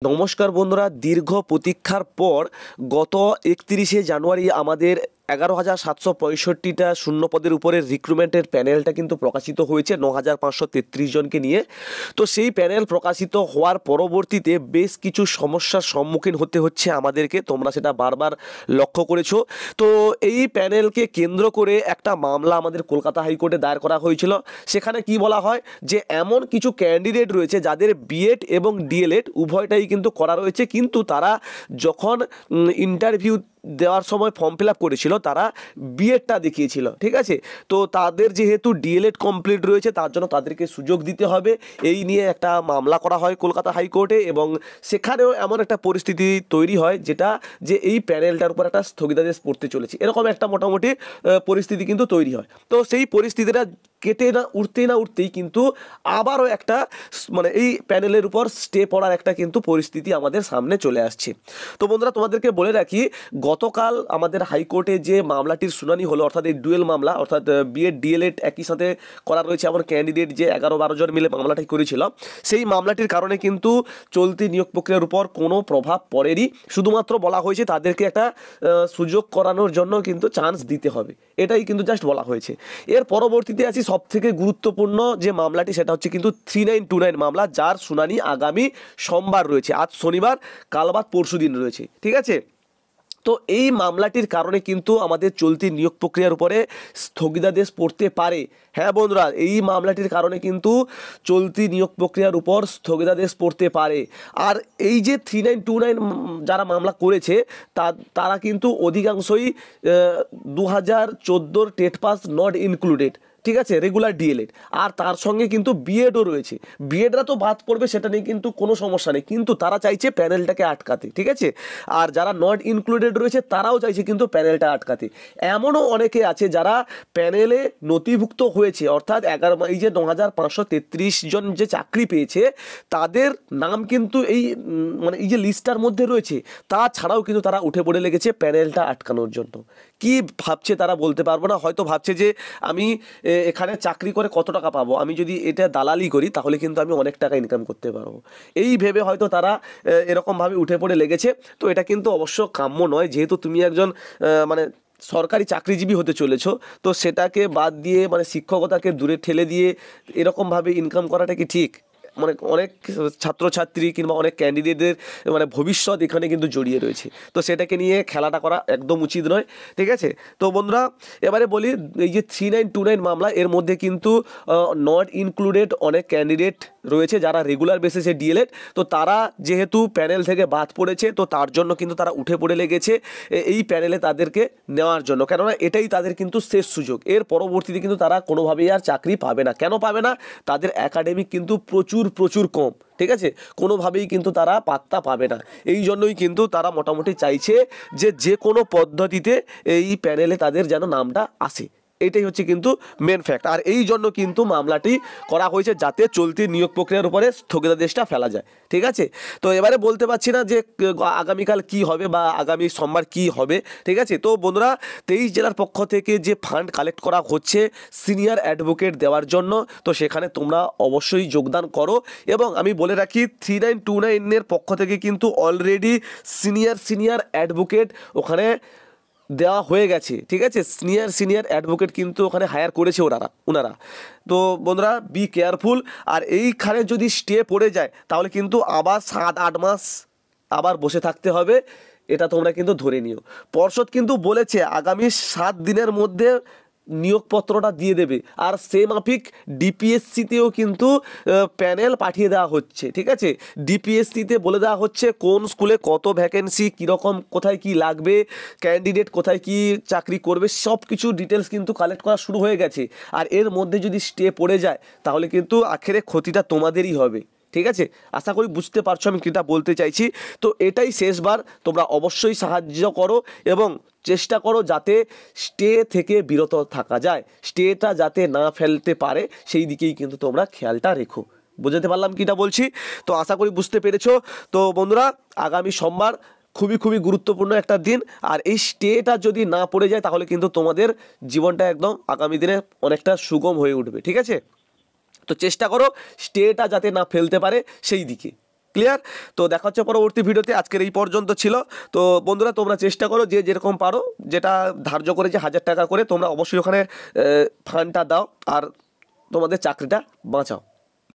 নমস্কার বন্ধুরা, দীর্ঘ প্রতীক্ষার পর গত 31শে জানুয়ারি আমাদের 11,765টা শূন্য পদের উপরে রিক্রুটমেন্টের প্যানেলটা কিন্তু প্রকাশিত হয়েছে 9,533 জনকে নিয়ে। তো সেই প্যানেল প্রকাশিত হওয়ার পরবর্তীতে বেশ কিছু সমস্যার সম্মুখীন হতে হচ্ছে আমাদেরকে, তোমরা সেটা বারবার লক্ষ্য করেছো। তো এই প্যানেলকে কেন্দ্র করে একটা মামলা আমাদের কলকাতা হাইকোর্টে দায়ের করা হয়েছিল। সেখানে কি বলা হয় যে এমন কিছু ক্যান্ডিডেট রয়েছে যাদের বিএড এবং ডিএলএড উভয়টাই কিন্তু করা রয়েছে, কিন্তু তারা যখন ইন্টারভিউ দেওয়ার সময় ফর্ম ফিল আপ করেছিল তারা বিএডটা দেখিয়েছিল, ঠিক আছে। তো তাদের যেহেতু ডিএলএড কমপ্লিট রয়েছে তার জন্য তাদেরকে সুযোগ দিতে হবে, এই নিয়ে একটা মামলা করা হয় কলকাতা হাইকোর্টে। এবং সেখানেও এমন একটা পরিস্থিতি তৈরি হয় যেটা যে এই প্যানেলটার উপর একটা স্থগিতাদেশ পড়তে চলেছে, এরকম একটা মোটামুটি পরিস্থিতি কিন্তু তৈরি হয়। তো সেই পরিস্থিতিটা উঠতেই কিন্তু আবারও একটা মানে এই প্যানেলের উপর স্টে পড়ার একটা কিন্তু পরিস্থিতি আমাদের সামনে চলে আসছে। তো বন্ধুরা, তোমাদেরকে বলে রাখি, গতকাল আমাদের হাইকোর্টে যে মামলাটির শুনানি হলো, অর্থাৎ এই ডুয়েল মামলা, অর্থাৎ বিএড ডিএলএড একই সাথে করা রয়েছে এমন ক্যান্ডিডেট যে 11-12 জন মিলে মামলাটি করেছিল, সেই মামলাটির কারণে কিন্তু চলতি নিয়োগ প্রক্রিয়ার উপর কোনো প্রভাব পড়েনি। শুধুমাত্র বলা হয়েছে তাদেরকে একটা সুযোগ করানোর জন্য কিন্তু চান্স দিতে হবে, এটাই কিন্তু জাস্ট বলা হয়েছে। এর পরবর্তীতে আছি সবথেকে গুরুত্বপূর্ণ যে মামলাটি, সেটা হচ্ছে কিন্তু 3929 মামলা, যার শুনানি আগামী সোমবার রয়েছে। আজ শনিবার, কাল বাদ পরশু দিন রয়েছে, ঠিক আছে। তো এই মামলাটির কারণে কিন্তু আমাদের চলতি নিয়োগ প্রক্রিয়ার উপরে স্থগিতাদেশ পড়তে পারে। হ্যাঁ বন্ধুরা, এই মামলাটির কারণে কিন্তু চলতি নিয়োগ প্রক্রিয়ার উপর স্থগিতাদেশ পড়তে পারে। আর এই যে 3929 যারা মামলা করেছে তারা কিন্তু অধিকাংশই 2014 টেট পাস নট ইনক্লুডেড, ঠিক আছে, রেগুলার ডিএলএড, আর তার সঙ্গে কিন্তু বিএডও রয়েছে। বিএডরা তো বাদ পড়বে, সেটা নিয়ে কিন্তু কোনো সমস্যা নেই, কিন্তু তারা চাইছে প্যানেলটাকে আটকাতে, ঠিক আছে। আর যারা নট ইনক্লুডেড রয়েছে তারাও চাইছে কিন্তু প্যানেলটা আটকাতে। এমনও অনেকে আছে যারা প্যানেলে নথিভুক্ত হয়েছে, অর্থাৎ এই যে 9,533 জন যে চাকরি পেয়েছে তাদের নাম কিন্তু এই মানে এই যে লিস্টটার মধ্যে রয়েছে, তাছাড়াও কিন্তু তারা উঠে পড়ে লেগেছে প্যানেলটা আটকানোর জন্য। কি ভাবছে তারা বলতে পারবো না, হয়তো ভাবছে যে আমি এখানে চাকরি করে কত টাকা পাবো, আমি যদি এটা দালালি করি তাহলে কিন্তু আমি অনেক টাকা ইনকাম করতে পারবো, এই ভেবে হয়তো তারা এরকমভাবে উঠে পড়ে লেগেছে। তো এটা কিন্তু অবশ্য কাম্য নয়, যেহেতু তুমি একজন মানে সরকারি চাকরিজীবী হতে চলেছো, তো সেটাকে বাদ দিয়ে মানে শিক্ষকতাকে দূরে ঠেলে দিয়ে এরকমভাবে ইনকাম করাটা কি ঠিক? মানে অনেক ছাত্রছাত্রী কিংবা অনেক ক্যান্ডিডেটদের মানে ভবিষ্যৎ এখানে কিন্তু জড়িয়ে রয়েছে, তো সেটাকে নিয়ে খেলাটা করা একদম উচিত নয়, ঠিক আছে। তো বন্ধুরা, এবারে বলি, এই যে 3929 মামলা, এর মধ্যে কিন্তু নট ইনক্লুডেড অনেক ক্যান্ডিডেট রয়েছে যারা রেগুলার বেসিসে ডিএলএড, তো তারা যেহেতু প্যানেল থেকে বাদ পড়েছে, তো তার জন্য কিন্তু তারা উঠে পড়ে লেগেছে এই প্যানেলে তাদেরকে নেওয়ার জন্য, কেননা এটাই তাদের কিন্তু শেষ সুযোগ। এর পরবর্তীতে কিন্তু তারা কোনোভাবেই আর চাকরি পাবে না। কেন পাবে না? তাদের একাডেমিক কিন্তু প্রচুর কম, ঠিক আছে, কোনোভাবেই কিন্তু তারা পাত্তা পাবে না। এই জন্যই কিন্তু তারা মোটামুটি চাইছে যে কোনো পদ্ধতিতে এই প্যানেলে তাদের যেন নামটা আসে, এটাই হচ্ছে কিন্তু মেন ফ্যাক্ট। আর এই জন্য কিন্তু মামলাটি করা হয়েছে যাতে চলতি নিয়োগ প্রক্রিয়ার উপরে স্থগিতাদেশটা ফেলা যায়, ঠিক আছে। তো এবারে বলতে পারছি না যে আগামীকাল কি হবে বা আগামী সোমবার কি হবে, ঠিক আছে। তো বন্ধুরা, 23 জেলার পক্ষ থেকে যে ফান্ড কালেক্ট করা হচ্ছে সিনিয়র অ্যাডভোকেট দেওয়ার জন্য, তো সেখানে তোমরা অবশ্যই যোগদান করো। এবং আমি বলে রাখি, 3929 পক্ষ থেকে কিন্তু অলরেডি সিনিয়র অ্যাডভোকেট ওখানে দেওয়া হয়ে গেছে, ঠিক আছে। সিনিয়র অ্যাডভোকেট কিন্তু ওখানে হায়ার করেছে ওনারা। তো বন্ধুরা, বি কেয়ারফুল। আর এইখানে যদি স্টে পড়ে যায় তাহলে কিন্তু আবার 7-8 মাস আবার বসে থাকতে হবে, এটা তোমরা কিন্তু ধরে নিও। পর্ষদ কিন্তু বলেছে আগামী 7 দিনের মধ্যে নিয়োগপত্রটা দিয়ে দেবে, আর সে মাফিক ডিপিএসসিতেও কিন্তু প্যানেল পাঠিয়ে দেওয়া হচ্ছে, ঠিক আছে। ডিপিএসসিতে বলে দেওয়া হচ্ছে কোন স্কুলে কত ভ্যাকেন্সি, কীরকম, কোথায় কি লাগবে, ক্যান্ডিডেট কোথায় কি চাকরি করবে, সব কিছু ডিটেলস কিন্তু কালেক্ট করা শুরু হয়ে গেছে। আর এর মধ্যে যদি স্টে পড়ে যায় তাহলে কিন্তু আখেরে ক্ষতিটা তোমাদেরই হবে, ঠিক আছে। আশা করি বুঝতে পারছো আমি কীটা বলতে চাইছি। তো এটাই শেষবার, তোমরা অবশ্যই সাহায্য করো এবং চেষ্টা করো যাতে স্টে থেকে বিরত থাকা যায়, স্টেটা যাতে না ফেলতে পারে সেই দিকেই কিন্তু তোমরা খেয়ালটা রেখো। বুঝতে পারলাম কীটা বলছি? তো আশা করি বুঝতে পেরেছো। তো বন্ধুরা, আগামী সোমবার খুবই গুরুত্বপূর্ণ একটা দিন, আর এই স্টেটা যদি না পড়ে যায় তাহলে কিন্তু তোমাদের জীবনটা একদম আগামী দিনে অনেকটা সুগম হয়ে উঠবে, ঠিক আছে। তো চেষ্টা করো স্টেটা যাতে না ফেলতে পারে সেই দিকে। ক্লিয়ার? তো দেখা হচ্ছে পরবর্তী ভিডিওতে। আজকের এই পর্যন্ত ছিল। তো বন্ধুরা তোমরা চেষ্টা করো যে যেরকম পারো, যেটা ধার্য করে যে 1000 টাকা করে তোমরা অবশ্যই ওখানে ফান্ডটা দাও আর তোমাদের চাকরিটা বাঁচাও।